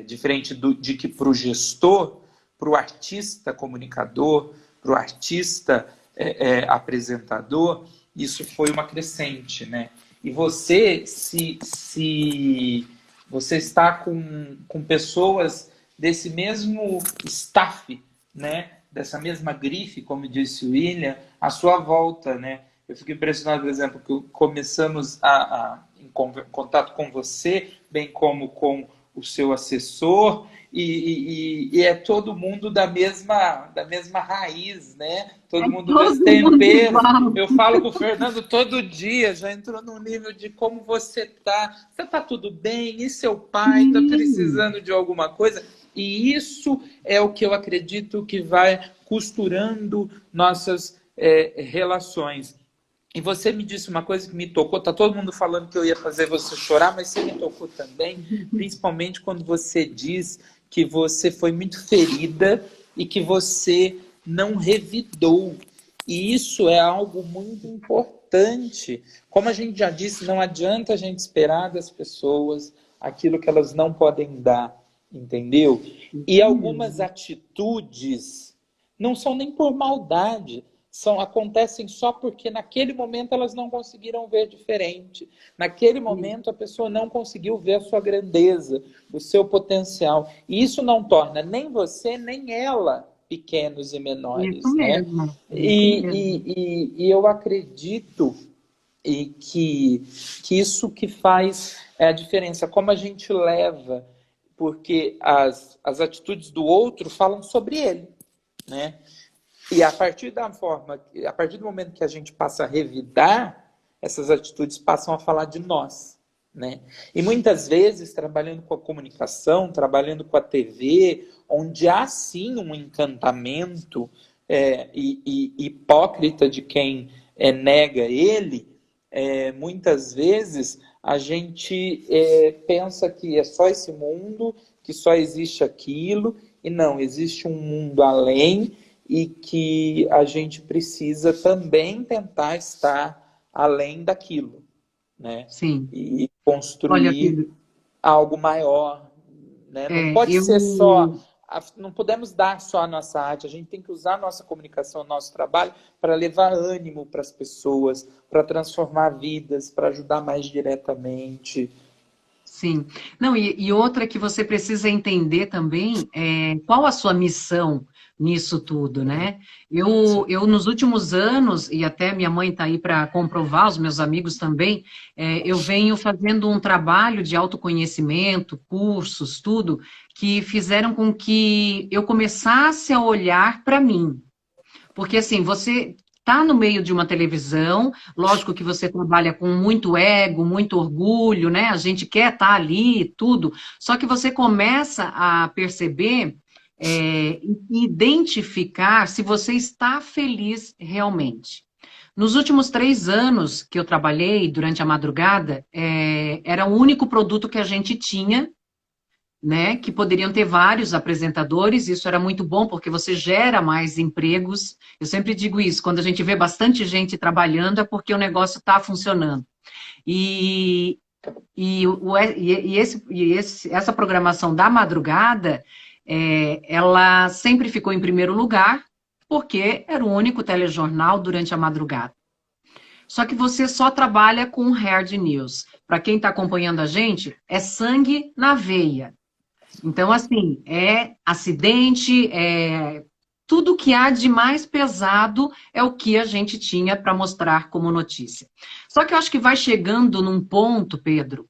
diferente de que para o gestor, para o artista comunicador, para o artista apresentador, isso foi uma crescente, né? E você, se você está com pessoas desse mesmo staff, né? Dessa mesma grife, como disse o William, à sua volta, né? Eu fico impressionado, por exemplo, que começamos em contato com você, bem como com o seu assessor, e é todo mundo da mesma raiz, né? Todo mundo do mesmo tempero. Eu falo com o Fernando todo dia, já entrou num nível de como você tá. Você tá tudo bem? E seu pai? Tá precisando de alguma coisa? E isso é o que eu acredito que vai costurando nossas relações. E você me disse uma coisa que me tocou, tá todo mundo falando que eu ia fazer você chorar, mas você me tocou também, principalmente quando você diz que você foi muito ferida e que você não revidou. E isso é algo muito importante. Como a gente já disse, não adianta a gente esperar das pessoas aquilo que elas não podem dar, entendeu? E algumas atitudes não são nem por maldade, acontecem só porque naquele momento elas não conseguiram ver diferente. Naquele momento a pessoa não conseguiu ver a sua grandeza, o seu potencial. E isso não torna nem você, nem ela pequenos e menores, Isso né? mesmo. Isso mesmo. E eu acredito que isso que faz a diferença, como a gente leva, porque as atitudes do outro falam sobre ele, né? E a partir do momento que a gente passa a revidar, essas atitudes passam a falar de nós, né? E muitas vezes, trabalhando com a comunicação, trabalhando com a TV, onde há sim um encantamento e hipócrita de quem nega ele, muitas vezes a gente pensa que é só esse mundo, que só existe aquilo, e não, existe um mundo além, e que a gente precisa também tentar estar além daquilo, né? Sim. E Olha, construir Pedro, algo maior, né? Não pode ser só, eu não podemos dar só a nossa arte, a gente tem que usar a nossa comunicação, o nosso trabalho para levar ânimo para as pessoas, para transformar vidas, para ajudar mais diretamente. sim. Não, e outra que você precisa entender também é qual a sua missão nisso tudo, né? Eu nos últimos anos, e até minha mãe está aí para comprovar, os meus amigos também, eu venho fazendo um trabalho de autoconhecimento, cursos, tudo, que fizeram com que eu começasse a olhar para mim. Porque assim, você está no meio de uma televisão, lógico que você trabalha com muito ego, muito orgulho, né? A gente quer estar ali, tudo. Só que você começa a perceber, e identificar se você está feliz realmente. Nos últimos 3 anos que eu trabalhei durante a madrugada, era o único produto que a gente tinha, né, que poderiam ter vários apresentadores, isso era muito bom, porque você gera mais empregos. Eu sempre digo isso, quando a gente vê bastante gente trabalhando, é porque o negócio está funcionando. E, essa programação da madrugada, ela sempre ficou em primeiro lugar, porque era o único telejornal durante a madrugada. Só que você só trabalha com hard news. Para quem está acompanhando a gente, é sangue na veia. Então, assim, é acidente, tudo que há de mais pesado é o que a gente tinha para mostrar como notícia. Só que eu acho que vai chegando num ponto, Pedro,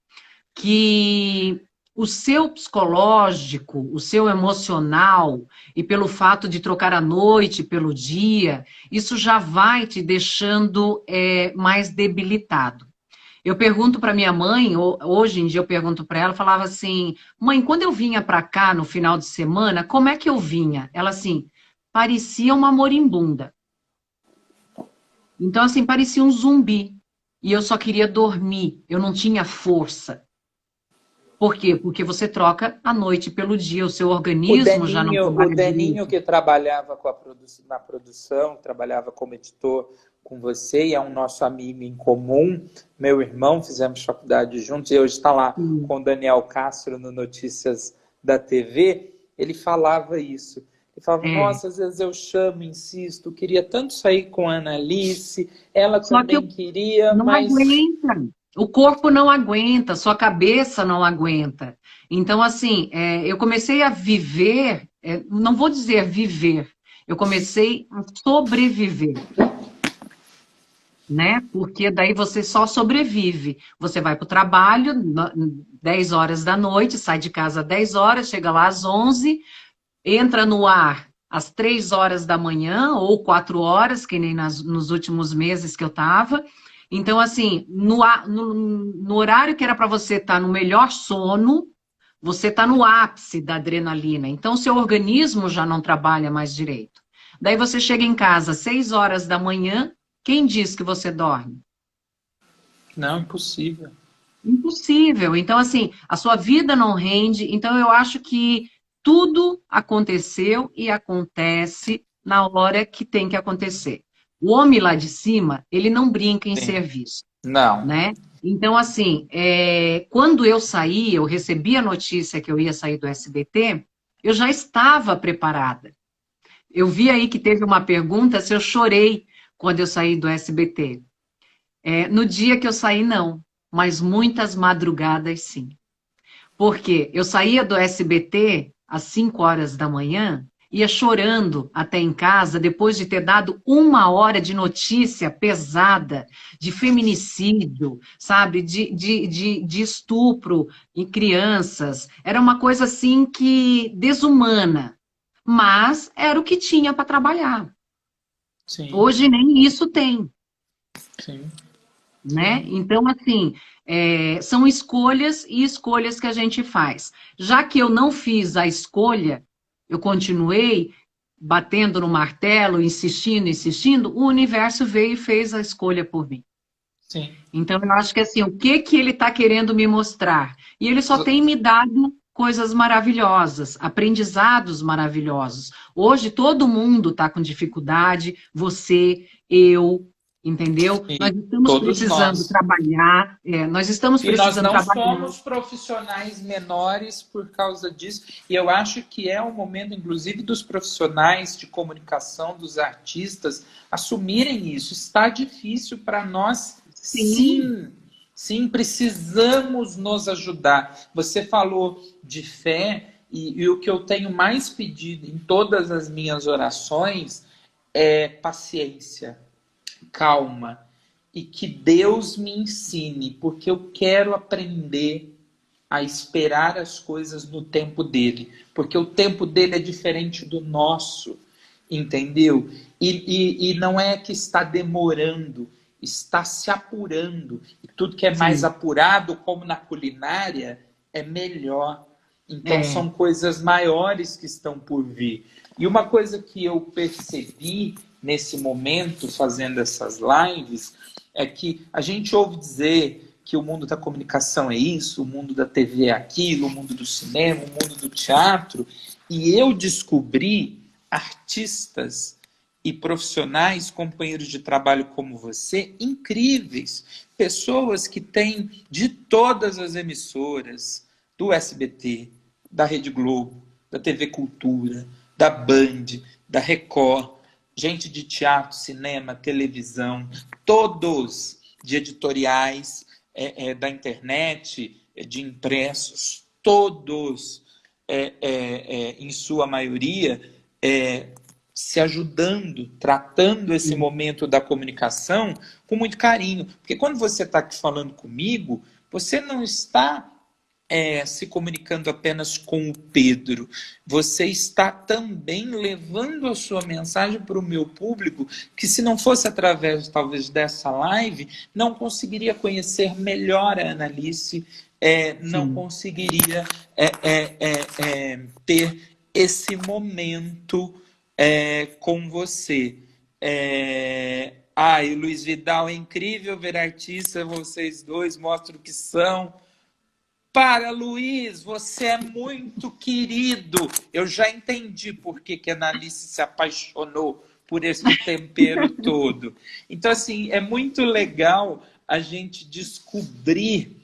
que o seu psicológico, o seu emocional, e pelo fato de trocar a noite pelo dia, isso já vai te deixando mais debilitado. Eu pergunto para minha mãe, hoje em dia eu pergunto para ela, falava assim, mãe, quando eu vinha para cá no final de semana, como é que eu vinha? Ela assim, parecia uma moribunda. Então assim, parecia um zumbi. E eu só queria dormir, eu não tinha força. Por quê? Porque você troca a noite pelo dia, o seu organismo já não O trabalha Deninho direito. que trabalhava na produção, trabalhava como editor com você, e é um nosso amigo em comum, meu irmão, fizemos faculdade juntos, e hoje está lá Sim. com o Daniel Castro no Notícias da TV, ele falava isso. Ele falava, É. nossa, às vezes eu chamo, insisto, queria tanto sair com a Annalise, ela Só que eu também queria, não mas aguenta. O corpo não aguenta, sua cabeça não aguenta. Então, assim, eu comecei a viver, não vou dizer viver, eu comecei a sobreviver, né? Porque daí você só sobrevive. Você vai para o trabalho, 10 horas da noite, sai de casa às 10 horas, chega lá às 11, entra no ar às 3 horas da manhã ou 4 horas, que nem nos últimos meses que eu estava. Então, assim, no horário que era para você estar no melhor sono, você está no ápice da adrenalina. Então, seu organismo já não trabalha mais direito. Daí você chega em casa às 6 horas da manhã, quem diz que você dorme? não, impossível. Impossível. Então, assim, a sua vida não rende. Então, eu acho que tudo aconteceu e acontece na hora que tem que acontecer. O homem lá de cima, ele não brinca em Sim. serviço, Não. né? Então, assim, quando eu saí, eu recebi a notícia que eu ia sair do SBT, eu já estava preparada. Eu vi aí que teve uma pergunta se eu chorei quando eu saí do SBT. No dia que eu saí, não, mas muitas madrugadas, sim. Porque eu saía do SBT às 5 horas da manhã, ia chorando até em casa, depois de ter dado 1 hora de notícia pesada, de feminicídio, sabe, de estupro em crianças. Era uma coisa assim que desumana, mas era o que tinha para trabalhar. Sim, Hoje nem isso tem. sim, Né? sim. Então, assim, são escolhas e escolhas que a gente faz. Já que eu não fiz a escolha, eu continuei batendo no martelo, insistindo, insistindo, o universo veio e fez a escolha por mim. Sim. Então, eu acho que assim, o que que ele está querendo me mostrar? E ele só tem me dado coisas maravilhosas, aprendizados maravilhosos. Hoje todo mundo está com dificuldade, você, eu, entendeu? Nós E estamos todos precisando nós. trabalhar, nós estamos E nós precisando não trabalhar. somos profissionais menores por causa disso. E eu acho que é o momento, inclusive, dos profissionais de comunicação, dos artistas, assumirem isso. Está difícil para nós, Sim, sim. Sim, precisamos nos ajudar. Você falou de fé, e o que eu tenho mais pedido em todas as minhas orações é paciência, calma, e que Deus me ensine, porque eu quero aprender a esperar as coisas no tempo dele, porque o tempo dele é diferente do nosso, entendeu? E não é que está demorando, está se apurando. E tudo que é mais sim, apurado, como na culinária, é melhor. Então é, são coisas maiores que estão por vir. E uma coisa que eu percebi nesse momento, fazendo essas lives, é que a gente ouve dizer que o mundo da comunicação é isso, o mundo da TV é aquilo, o mundo do cinema, o mundo do teatro, e eu descobri artistas e profissionais, companheiros de trabalho como você, incríveis, pessoas que têm de todas as emissoras, do SBT, da Rede Globo, da TV Cultura, da Band, da Record, gente de teatro, cinema, televisão, todos de editoriais, da internet, de impressos, todos, em sua maioria, se ajudando, tratando esse sim, momento da comunicação com muito carinho. Porque quando você está aqui falando comigo, você não está se comunicando apenas com o Pedro. Você está também levando a sua mensagem para o meu público, que se não fosse através, talvez, dessa live, não conseguiria conhecer melhor a Analice, não sim. conseguiria ter esse momento com você. E o Luiz Vidal, é incrível ver artistas, vocês dois mostram o que são. Para, Luiz, você é muito querido. Eu já entendi por que a Analice se apaixonou por esse tempero todo. Então, assim, é muito legal a gente descobrir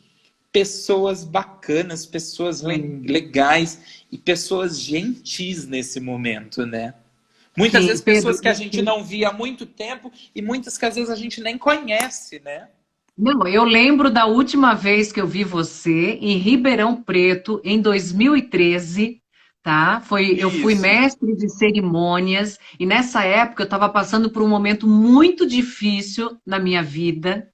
pessoas bacanas, pessoas legais e pessoas gentis nesse momento, né? Muitas Sim, vezes Pedro, pessoas que a gente não via há muito tempo e muitas que às vezes a gente nem conhece, né? não, eu lembro da última vez que eu vi você em Ribeirão Preto, em 2013, tá? Eu fui Isso. mestre de cerimônias e nessa época eu estava passando por um momento muito difícil na minha vida,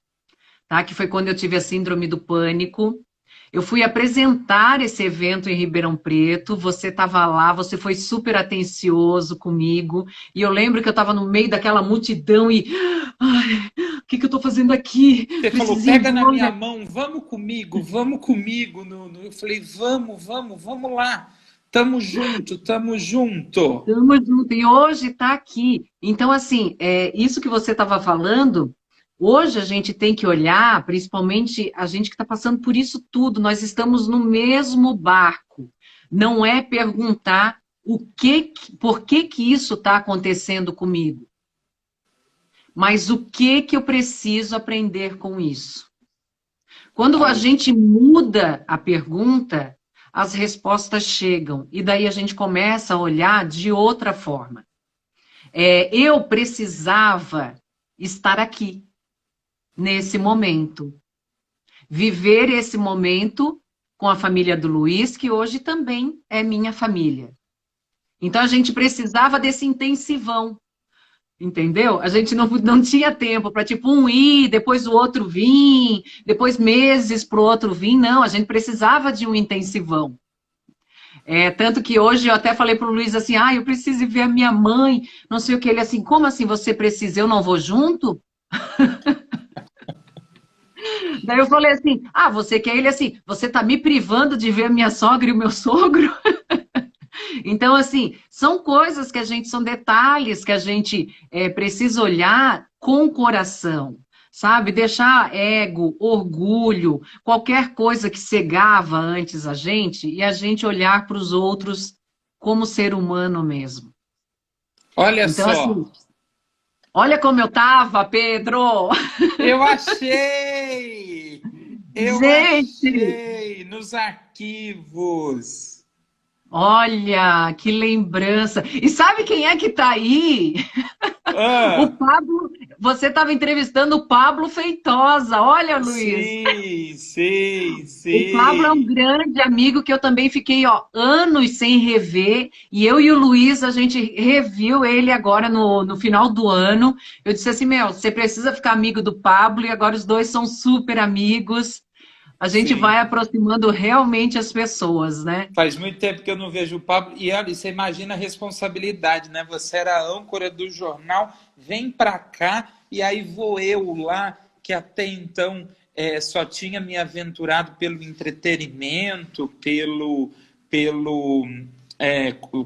tá? Que foi quando eu tive a síndrome do pânico. Eu fui apresentar esse evento em Ribeirão Preto, você estava lá, você foi super atencioso comigo, e eu lembro que eu estava no meio daquela multidão e, ai, o que que eu estou fazendo aqui? Você falou, Preciso ir pega na minha embora. mão, vamos comigo, vamos comigo. Eu falei, vamos lá. Tamo junto, tamo junto. Tamo junto. E hoje está aqui. Então, assim, isso que você estava falando, hoje a gente tem que olhar, principalmente a gente que está passando por isso tudo, nós estamos no mesmo barco. Não é perguntar por que que isso está acontecendo comigo. Mas o que que eu preciso aprender com isso? Quando a Aí, gente muda a pergunta, as respostas chegam. E daí a gente começa a olhar de outra forma. Eu precisava estar aqui, nesse momento. Viver esse momento com a família do Luiz, que hoje também é minha família. Então a gente precisava desse intensivão, entendeu? A gente não tinha tempo para tipo um ir, depois o outro vir, depois meses para o outro vir. Não, a gente precisava de um intensivão. Tanto que hoje eu até falei para o Luiz assim, eu preciso ir ver a minha mãe, não sei o que. Ele assim, como assim você precisa? Eu não vou junto? Daí eu falei assim, você quer ele assim, você tá me privando de ver a minha sogra e o meu sogro? Então, assim, são coisas que a gente, são detalhes que a gente precisa olhar com o coração, sabe? Deixar ego, orgulho, qualquer coisa que cegava antes a gente, e a gente olhar para os outros como ser humano mesmo. olha Então, assim, só, olha como eu tava, Pedro! eu achei! Eu Gente! achei nos arquivos. Olha, que lembrança! E sabe quem é que tá aí? O Ah, Pablo, você estava entrevistando o Pablo Feitosa. Olha, Luiz, sim, sei, o Pablo é um sei. grande amigo que eu também fiquei anos sem rever. E eu e o Luiz, a gente reviu ele agora no final do ano. Eu disse assim, você precisa ficar amigo do Pablo. E agora os dois são super amigos. A gente vai Sim. aproximando realmente as pessoas, né? Faz muito tempo que eu não vejo o Pablo. E olha, você imagina a responsabilidade, né? Você era a âncora do jornal, vem pra cá e aí vou eu lá, que até então só tinha me aventurado pelo entretenimento, pelo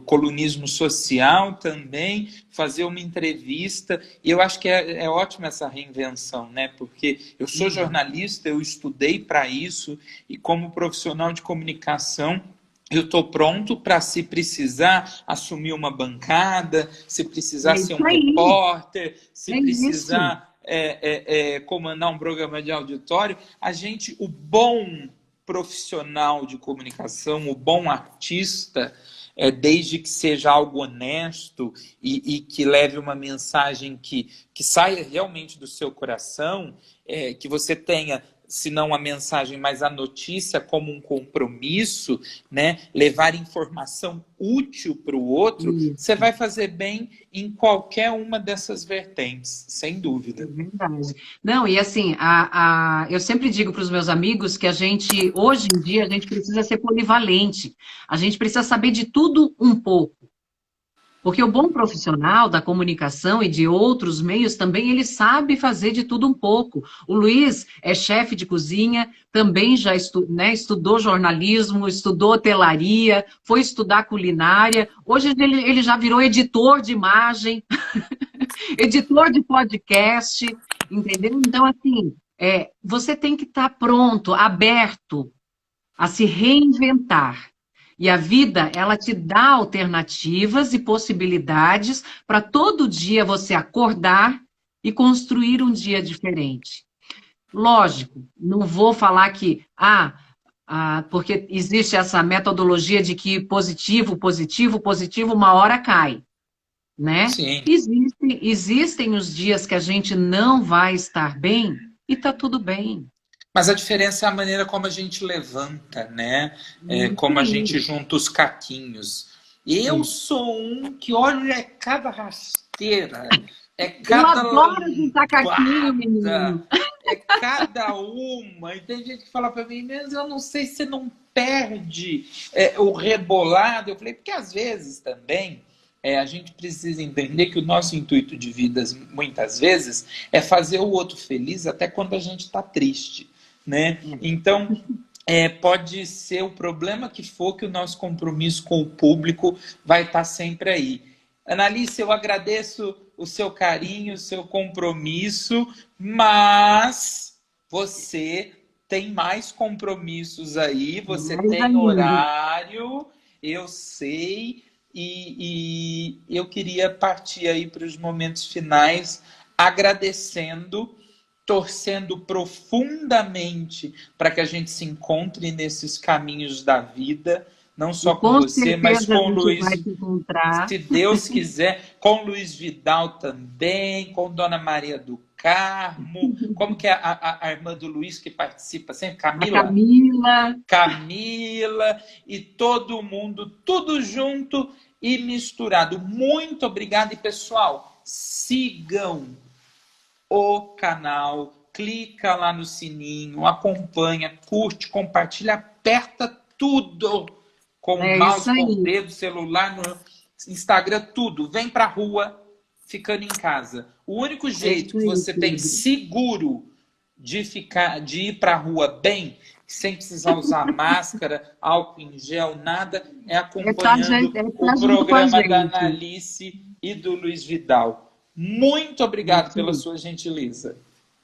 colunismo social também, fazer uma entrevista. E eu acho que é ótima essa reinvenção, né? Porque eu sou jornalista, eu estudei para isso, e como profissional de comunicação, eu estou pronto para, se precisar, assumir uma bancada, se precisar É ser um isso aí, repórter, se é isso. precisar comandar um programa de auditório. O bom profissional de comunicação, o bom artista, desde que seja algo honesto e que leve uma mensagem que saia realmente do seu coração, que você tenha, se não a mensagem, mas a notícia como um compromisso, né? Levar informação útil para o outro, você Isso. vai fazer bem em qualquer uma dessas vertentes, sem É dúvida. verdade. Não, e assim, eu sempre digo para os meus amigos que hoje em dia, a gente precisa ser polivalente. A gente precisa saber de tudo um pouco. Porque o bom profissional da comunicação e de outros meios também, ele sabe fazer de tudo um pouco. O Luiz é chefe de cozinha, também já estudou jornalismo, estudou hotelaria, foi estudar culinária. Hoje ele já virou editor de imagem, editor de podcast, entendeu? Então, assim, você tem que estar pronto, aberto a se reinventar. E a vida, ela te dá alternativas e possibilidades para todo dia você acordar e construir um dia diferente. Lógico, não vou falar que, porque existe essa metodologia de que positivo, positivo, positivo, uma hora cai, né? Sim. Existem os dias que a gente não vai estar bem e tá tudo bem. Mas a diferença é a maneira como a gente levanta, né? Isso Como a gente aí. junta os caquinhos. Eu Isso. sou um que, olha, é cada rasteira, é Eu cada adoro juntar caquinho, lambada, menino. é cada uma. E tem gente que fala para mim, mas eu não sei se não perde o rebolado. Eu falei, porque às vezes também a gente precisa entender que o nosso intuito de vida, muitas vezes, é fazer o outro feliz até quando a gente está triste, né? Então, pode ser o problema que for, que o nosso compromisso com o público vai estar sempre aí. Analice, eu agradeço o seu carinho, o seu compromisso, mas você tem mais compromissos aí, você Mais tem ainda. horário, eu sei, e eu queria partir aí para os momentos finais, agradecendo, torcendo profundamente para que a gente se encontre nesses caminhos da vida, não só com você, mas com o Luiz, se Deus quiser, com o Luiz Vidal também, com Dona Maria do Carmo, como que é a irmã do Luiz que participa sempre? Camila? Camila, e todo mundo, tudo junto e misturado. Muito obrigado, e pessoal, sigam o canal, clica lá no sininho, acompanha, curte, compartilha, aperta tudo com o mouse, com o dedo, celular, no Instagram, tudo. Vem pra rua, ficando em casa. O único jeito que você tem seguro de ir pra rua bem, sem precisar usar máscara, álcool em gel, nada, é acompanhando o programa da Analice e do Luiz Vidal. Muito obrigado pela sua gentileza.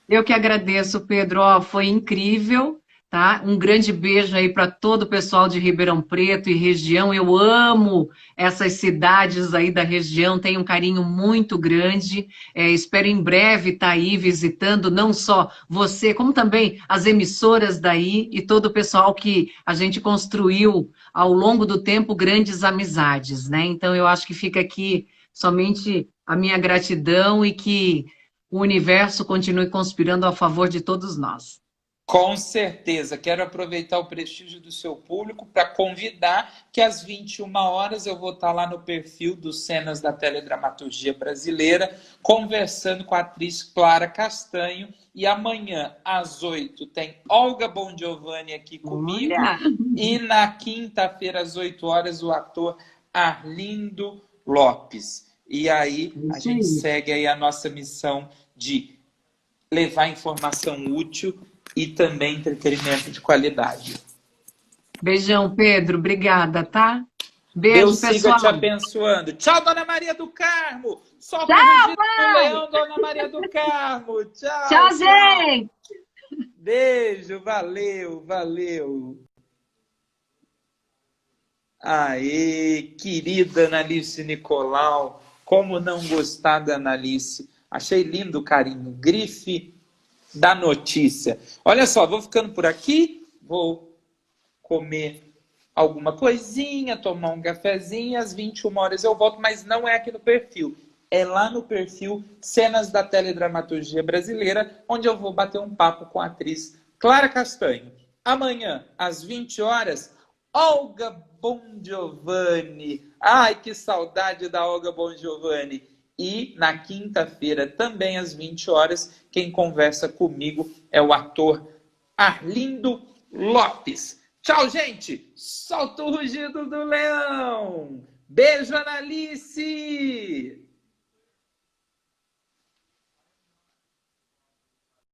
Eu que agradeço, Pedro. Foi incrível, tá? Um grande beijo aí para todo o pessoal de Ribeirão Preto e região. Eu amo essas cidades aí da região, tenho um carinho muito grande. Espero em breve estar aí visitando não só você, como também as emissoras daí e todo o pessoal que a gente construiu ao longo do tempo grandes amizades, né? Então eu acho que fica aqui somente a minha gratidão e que o universo continue conspirando a favor de todos nós. Com certeza. Quero aproveitar o prestígio do seu público para convidar que às 21 horas eu vou estar lá no perfil dos Cenas da Teledramaturgia Brasileira, conversando com a atriz Clara Castanho. E amanhã, às 8, tem Olga Bongiovanni aqui comigo. Olha. E na quinta-feira, às 8 horas, o ator Arlindo Lopes. E aí a gente segue aí a nossa missão de levar informação útil e também entretenimento de qualidade. Beijão, Pedro. Obrigada, tá? Beijo, Deus pessoal. Siga te abençoando. Tchau, Dona Maria do Carmo. Solta o rugido do leão, Dona Maria do Carmo. Tchau. Tchau, gente. Beijo, valeu, valeu. Aê, querida Analice Nicolau. Como não gostar da Analice? Achei lindo o carinho. Grife da notícia. Olha só, vou ficando por aqui. Vou comer alguma coisinha, tomar um cafezinho. Às 21 horas eu volto, mas não é aqui no perfil. É lá no perfil Cenas da Teledramaturgia Brasileira, onde eu vou bater um papo com a atriz Clara Castanho. Amanhã, às 20 horas, Olga Bongiovanni. Ai, que saudade da Olga Bongiovanni. E na quinta-feira, também às 20 horas, quem conversa comigo é o ator Arlindo Lopes. Tchau, gente! Solta o rugido do leão! Beijo, Analice!